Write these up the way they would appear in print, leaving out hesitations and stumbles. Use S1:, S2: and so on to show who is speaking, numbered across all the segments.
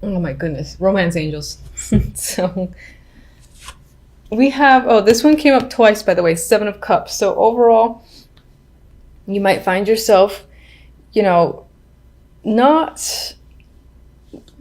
S1: Oh my goodness, romance angels. So we have, oh, this one came up twice, by the way, Seven of Cups. So overall, you might find yourself, you know, not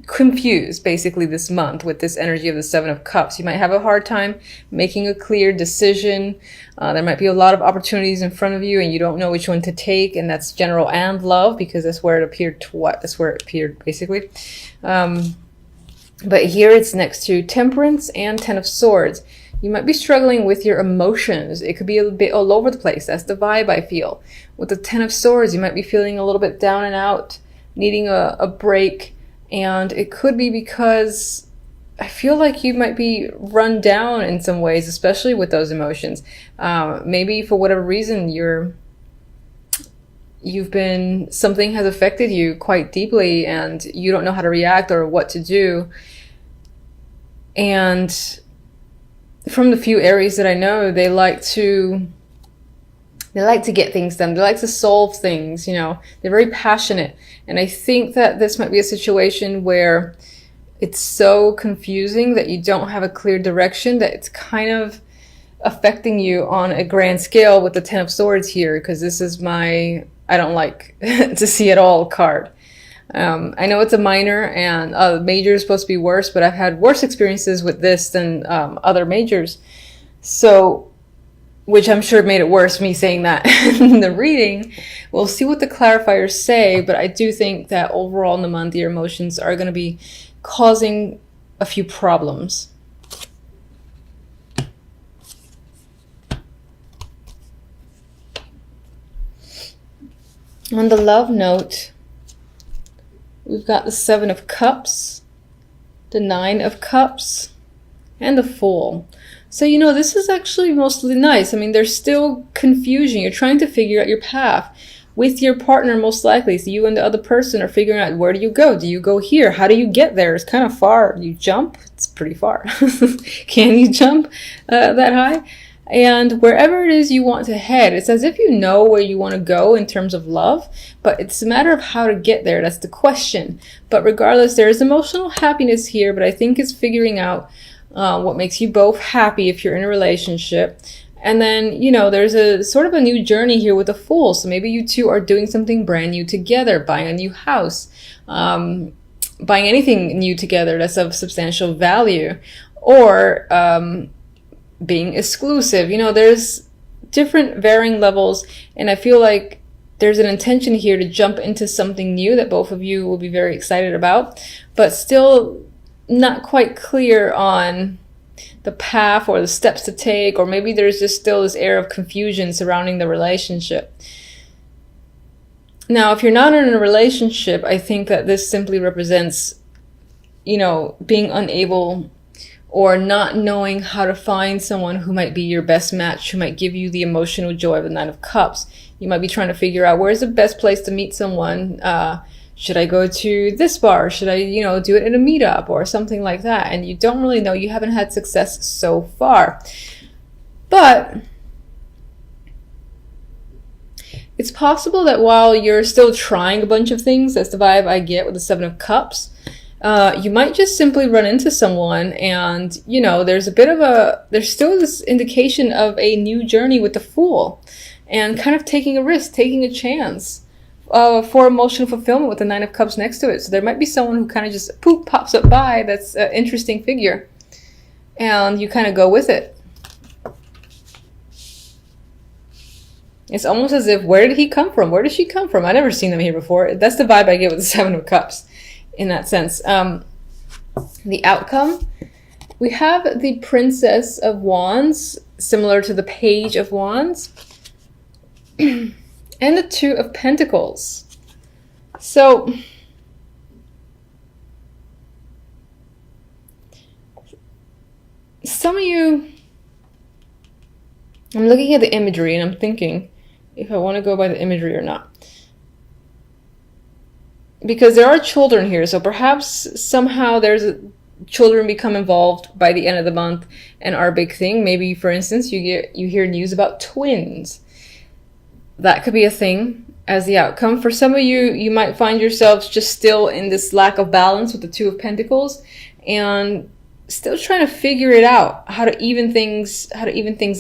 S1: confused basically this month with this energy of the Seven of Cups. You might have a hard time making a clear decision. There might be a lot of opportunities in front of you and you don't know which one to take, and that's general and love, because that's where it appeared to what? That's where it appeared basically. But here it's next to Temperance and Ten of Swords. You might be struggling with your emotions. It could be a bit all over the place. That's the vibe I feel. With the Ten of Swords, you might be feeling a little bit down and out, needing a break. And it could be because I feel like you might be run down in some ways, especially with those emotions. Maybe for whatever reason, something has affected you quite deeply and you don't know how to react or what to do. And from the few Aries that I know, they like to get things done. They like to solve things, you know. They're very passionate. And I think that this might be a situation where it's so confusing that you don't have a clear direction, that it's kind of affecting you on a grand scale with the Ten of Swords here, because this is my I don't like to see it all card. I know it's a minor and major is supposed to be worse, but I've had worse experiences with this than other majors. So, which I'm sure made it worse, me saying that in the reading. We'll see what the clarifiers say, but I do think that overall in the month, your emotions are going to be causing a few problems. On the love note, we've got the Seven of Cups, the Nine of Cups, and the Fool. So, you know, this is actually mostly nice. I mean, there's still confusion. You're trying to figure out your path with your partner, most likely. So you and the other person are figuring out, where do you go? Do you go here? How do you get there? It's kind of far. You jump? It's pretty far. Can you jump that high? And wherever it is you want to head, it's as if you know where you want to go in terms of love, but it's a matter of how to get there. That's the question. But regardless, there is emotional happiness here, but I think it's figuring out what makes you both happy if you're in a relationship. And then, you know, there's a sort of a new journey here with the Fool. So maybe you two are doing something brand new together, buying a new house, buying anything new together that's of substantial value, or being exclusive. You know, there's different varying levels, and I feel like there's an intention here to jump into something new that both of you will be very excited about, but still not quite clear on the path or the steps to take, or maybe there's just still this air of confusion surrounding the relationship. Now, if you're not in a relationship, I think that this simply represents, you know, being unable or not knowing how to find someone who might be your best match, who might give you the emotional joy of the Nine of Cups. You might be trying to figure out, where's the best place to meet someone? Should I go to this bar? Should I, you know, do it in a meetup or something like that? And you don't really know. You haven't had success so far. But it's possible that while you're still trying a bunch of things, that's the vibe I get with the Seven of Cups, you might just simply run into someone and, you know, there's still this indication of a new journey with the Fool and kind of taking a risk, taking a chance for emotional fulfillment with the Nine of Cups next to it. So there might be someone who kind of just poof, pops up by that's an interesting figure and you kind of go with it. It's almost as if, where did he come from? Where did she come from? I've never seen them here before. That's the vibe I get with the Seven of Cups in that sense. The outcome, we have the Princess of Wands, similar to the Page of Wands, and the Two of Pentacles. So some of you, I'm looking at the imagery and I'm thinking if I want to go by the imagery or not. Because there are children here, so perhaps somehow children become involved by the end of the month and are a big thing. Maybe, for instance, you hear news about twins. That could be a thing. as the outcome. For some of you, you might find yourselves just still in this lack of balance with the Two of Pentacles and still trying to figure it out, how to even things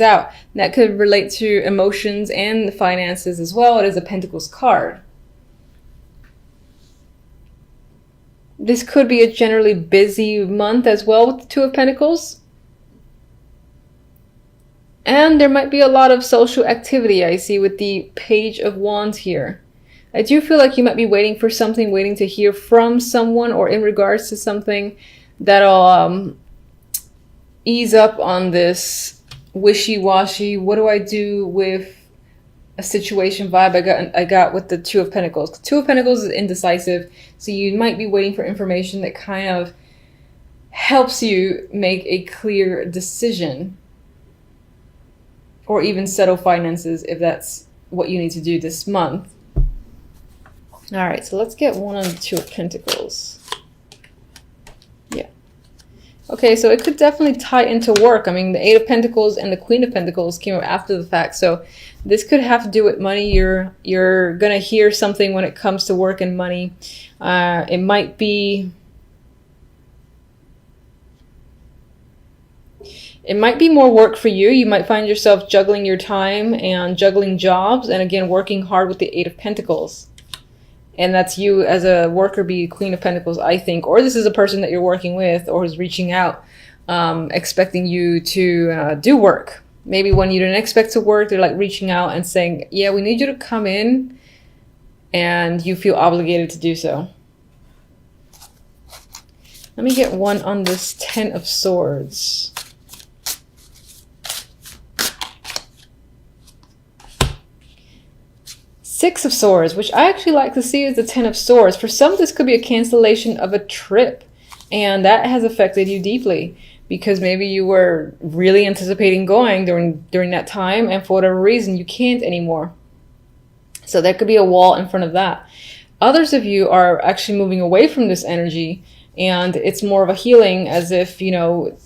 S1: out. And that could relate to emotions and the finances as well. It is a Pentacles card. This could be a generally busy month as well with the Two of Pentacles. And there might be a lot of social activity I see with the Page of Wands here. I do feel like you might be waiting for something, waiting to hear from someone or in regards to something that'll ease up on this wishy-washy, what do I do with a situation vibe I got with the Two of Pentacles. Two of Pentacles is indecisive, so you might be waiting for information that kind of helps you make a clear decision. Or even settle finances if that's what you need to do this month. All right, so let's get one on the Two of Pentacles. Yeah. Okay, so it could definitely tie into work. I mean, the Eight of Pentacles and the Queen of Pentacles came up after the fact. So this could have to do with money. You're going to hear something when it comes to work and money. It might be... It might be more work for you. You might find yourself juggling your time and juggling jobs and again working hard with the Eight of Pentacles. And that's you as a worker, be Queen of Pentacles, I think. Or this is a person that you're working with or is reaching out, expecting you to do work. Maybe when you didn't expect to work, they're like reaching out and saying, yeah, we need you to come in, and you feel obligated to do so. Let me get one on this Ten of Swords. Six of Swords, which I actually like to see as the Ten of Swords. For some, this could be a cancellation of a trip, and that has affected you deeply because maybe you were really anticipating going during that time, and for whatever reason, you can't anymore. So there could be a wall in front of that. Others of you are actually moving away from this energy, and it's more of a healing, as if, you know,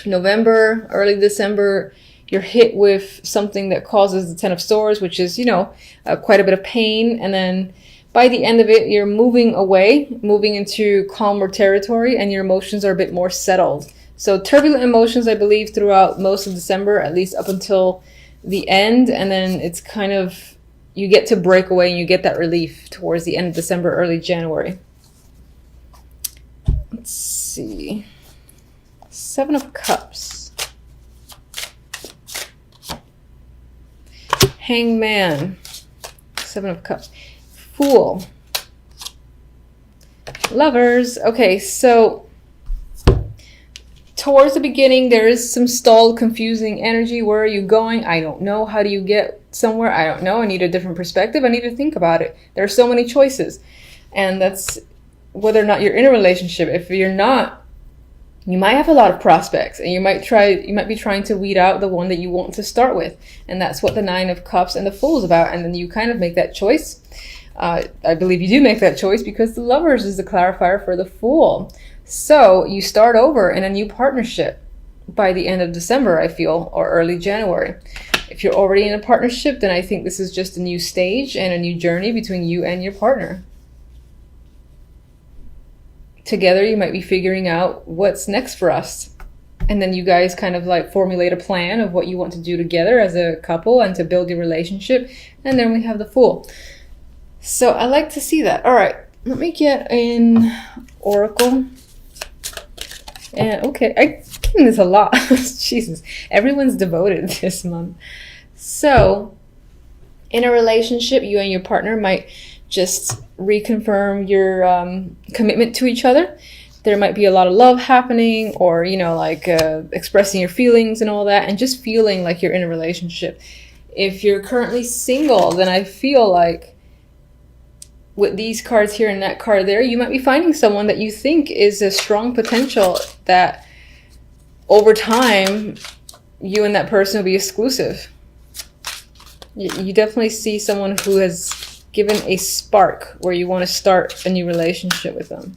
S1: November, early December, you're hit with something that causes the Ten of Swords, which is, you know, quite a bit of pain. And then by the end of it, you're moving away, moving into calmer territory, and your emotions are a bit more settled. So turbulent emotions, I believe, throughout most of December, at least up until the end. And then it's kind of, you get to break away and you get that relief towards the end of December, early January. Let's see. Seven of Cups. Hangman. Seven of Cups. Fool. Lovers. Okay, so towards the beginning, there is some stalled, confusing energy. Where are you going? I don't know. How do you get somewhere? I don't know. I need a different perspective. I need to think about it. There are so many choices. And that's whether or not you're in a relationship. If you're not, you might have a lot of prospects, and you might be trying to weed out the one that you want to start with. And that's what the Nine of Cups and the Fool is about. And then you kind of make that choice. I believe you do make that choice because the Lovers is the clarifier for the Fool. So you start over in a new partnership by the end of December, I feel, or early January. If you're already in a partnership, then I think this is just a new stage and a new journey between you and your partner. Together, you might be figuring out what's next for us. And then you guys kind of like formulate a plan of what you want to do together as a couple and to build your relationship. And then we have the Fool. So I like to see that. All right, let me get an Oracle. And okay, I'm getting this a lot. Jesus, everyone's devoted this month. So in a relationship, you and your partner might just reconfirm your commitment to each other. There might be a lot of love happening, or, you know, like expressing your feelings and all that, and just feeling like you're in a relationship. If you're currently single, then I feel like with these cards here and that card there, you might be finding someone that you think is a strong potential, that over time, you and that person will be exclusive. You definitely see someone who has given a spark where you want to start a new relationship with them.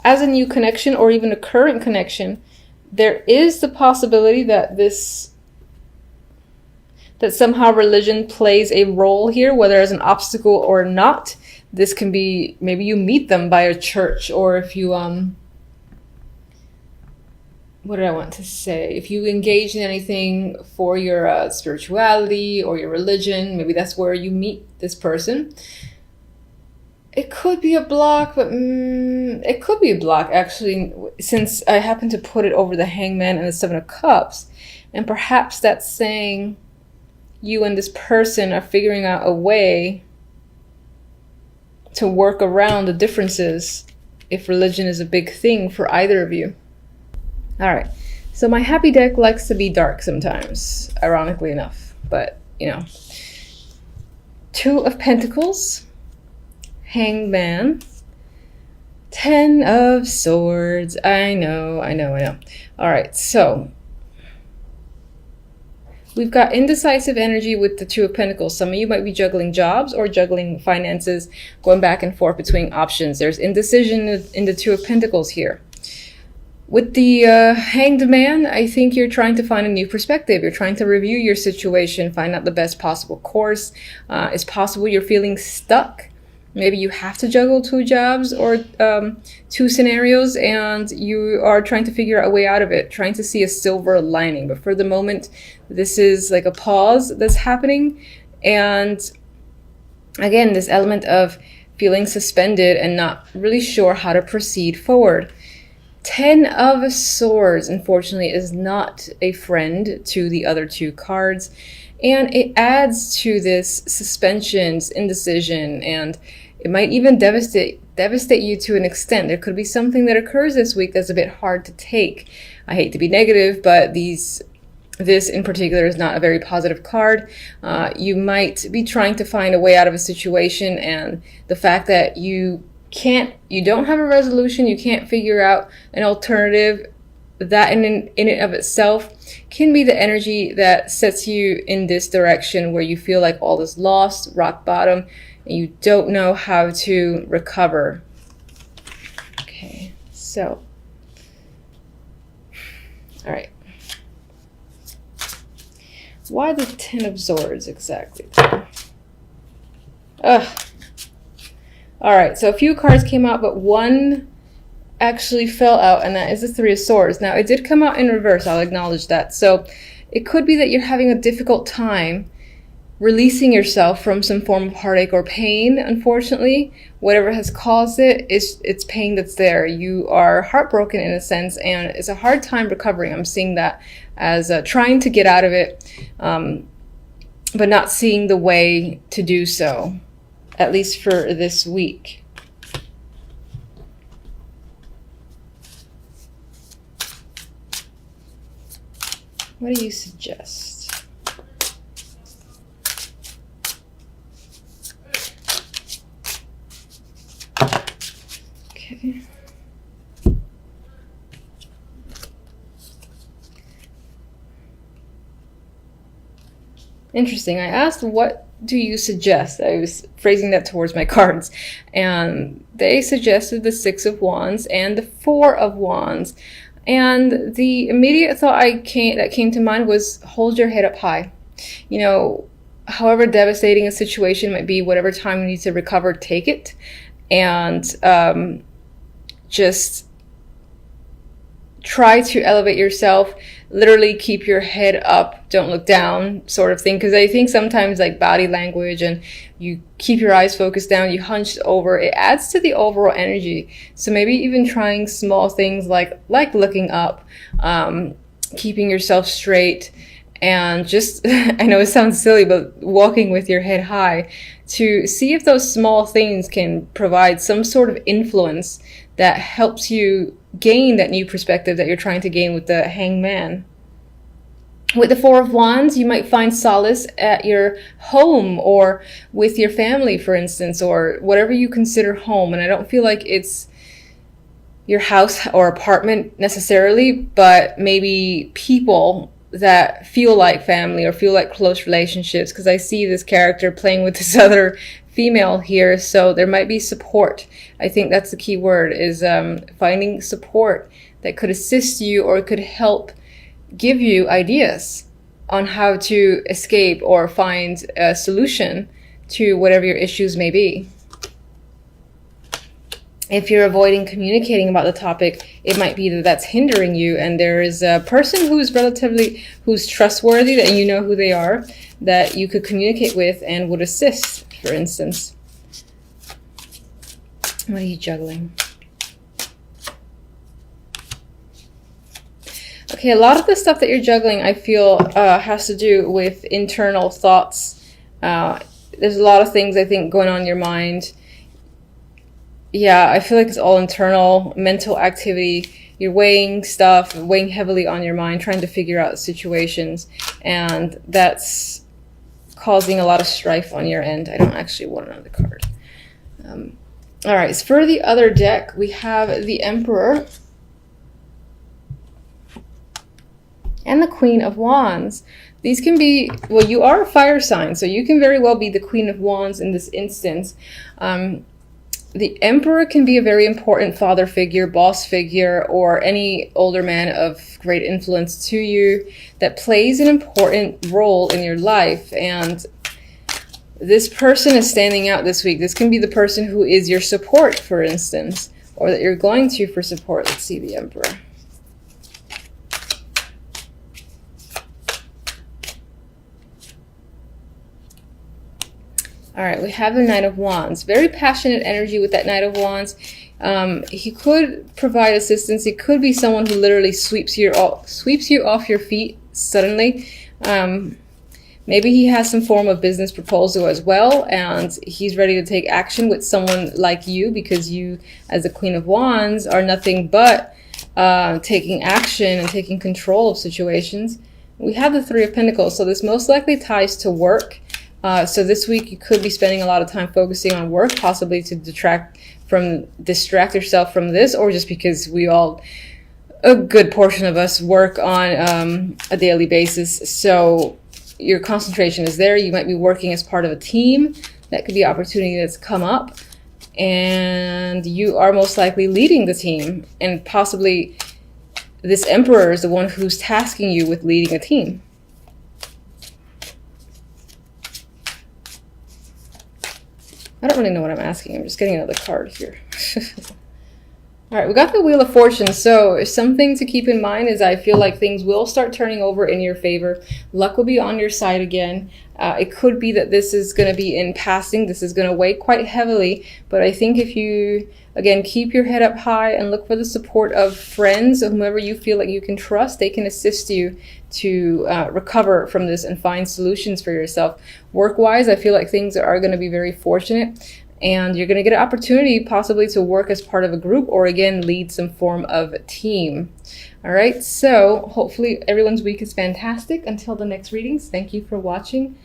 S1: As a new connection, or even a current connection, there is the possibility that that somehow religion plays a role here, whether as an obstacle or not. This can be, maybe you meet them by a church, or if you, what did I want to say? If you engage in anything for your spirituality or your religion, maybe that's where you meet this person. It could be a block, but it could be a block, actually, since I happen to put it over the Hangman and the Seven of Cups. And perhaps that's saying you and this person are figuring out a way to work around the differences if religion is a big thing for either of you. All right, so my happy deck likes to be dark sometimes, ironically enough, but you know. Two of Pentacles, Hangman, Ten of Swords. I know. All right, so we've got indecisive energy with the Two of Pentacles. Some of you might be juggling jobs or juggling finances, going back and forth between options. There's indecision in the Two of Pentacles here. With the Hanged Man, I think you're trying to find a new perspective. You're trying to review your situation, find out the best possible course. It's possible you're feeling stuck. Maybe you have to juggle two jobs or two scenarios, and you are trying to figure out a way out of it, trying to see a silver lining. But for the moment, this is like a pause that's happening. And again, this element of feeling suspended and not really sure how to proceed forward. Ten of Swords, unfortunately, is not a friend to the other two cards. And it adds to this suspensions, indecision, and it might even devastate you to an extent. There could be something that occurs this week that's a bit hard to take. I hate to be negative, but this in particular is not a very positive card. You might be trying to find a way out of a situation, and the fact that you don't have a resolution, you can't figure out an alternative, that in and of itself can be the energy that sets you in this direction where you feel like all is lost, rock bottom, and you don't know how to recover. Okay, so, all right. Why the Ten of Swords exactly? Ugh. All right, so a few cards came out, but one actually fell out, and that is the Three of Swords. Now, it did come out in reverse, I'll acknowledge that. So it could be that you're having a difficult time releasing yourself from some form of heartache or pain, unfortunately. Whatever has caused it, it's pain that's there. You are heartbroken in a sense, and it's a hard time recovering. I'm seeing that as trying to get out of it, but not seeing the way to do so, at least for this week. What do you suggest? Okay. Interesting. I asked, what do you suggest? I was phrasing that towards my cards, and they suggested the Six of Wands and the Four of Wands. And the immediate thought that came to mind was, hold your head up high. You know, however devastating a situation might be, whatever time you need to recover, take it. And just try to elevate yourself. Literally keep your head up, don't look down, sort of thing. Because I think sometimes like body language and you keep your eyes focused down, you hunched over, it adds to the overall energy. So maybe even trying small things like looking up, keeping yourself straight, and just, I know it sounds silly, but walking with your head high to see if those small things can provide some sort of influence that helps you gain that new perspective that you're trying to gain with the Hangman. With the Four of Wands, you might find solace at your home or with your family, for instance, or whatever you consider home. And I don't feel like it's your house or apartment necessarily, but maybe people that feel like family or feel like close relationships, because I see this character playing with this other female here, so there might be support. I think that's the key word, is finding support that could assist you or could help give you ideas on how to escape or find a solution to whatever your issues may be. If you're avoiding communicating about the topic, it might be that that's hindering you, and there is a person who's trustworthy, that you know who they are, that you could communicate with and would assist, for instance. What are you juggling? Okay, a lot of the stuff that you're juggling, I feel, has to do with internal thoughts. There's a lot of things, I think, going on in your mind. Yeah, I feel like it's all internal, mental activity. You're weighing stuff, weighing heavily on your mind, trying to figure out situations, and that's causing a lot of strife on your end. I don't actually want another card. All right, so for the other deck, we have the Emperor and the Queen of Wands. These can be, well, you are a fire sign, so you can very well be the Queen of Wands in this instance. The Emperor can be a very important father figure, boss figure, or any older man of great influence to you that plays an important role in your life. And this person is standing out this week. This can be the person who is your support, for instance, or that you're going to for support. Let's see the Emperor. All right, we have the Knight of Wands. Very passionate energy with that Knight of Wands. He could provide assistance. He could be someone who literally sweeps you off your feet suddenly. Maybe he has some form of business proposal as well, and he's ready to take action with someone like you, because you, as the Queen of Wands, are nothing but taking action and taking control of situations. We have the Three of Pentacles, so this most likely ties to work. So this week you could be spending a lot of time focusing on work, possibly to distract yourself from this, or just because a good portion of us work on a daily basis. So your concentration is there. You might be working as part of a team. That could be an opportunity that's come up, and you are most likely leading the team, and possibly this Emperor is the one who's tasking you with leading a team. I don't really know what I'm asking. I'm just getting another card here. All right, we got the Wheel of Fortune. So something to keep in mind is I feel like things will start turning over in your favor. Luck will be on your side again. It could be that this is going to be in passing. This is going to weigh quite heavily. But I think if you, again, keep your head up high and look for the support of friends, or whomever you feel like you can trust, they can assist you to recover from this and find solutions for yourself. Work-wise, I feel like things are going to be very fortunate, and you're going to get an opportunity possibly to work as part of a group, or again, lead some form of team. All right, so hopefully everyone's week is fantastic. Until the next readings, thank you for watching.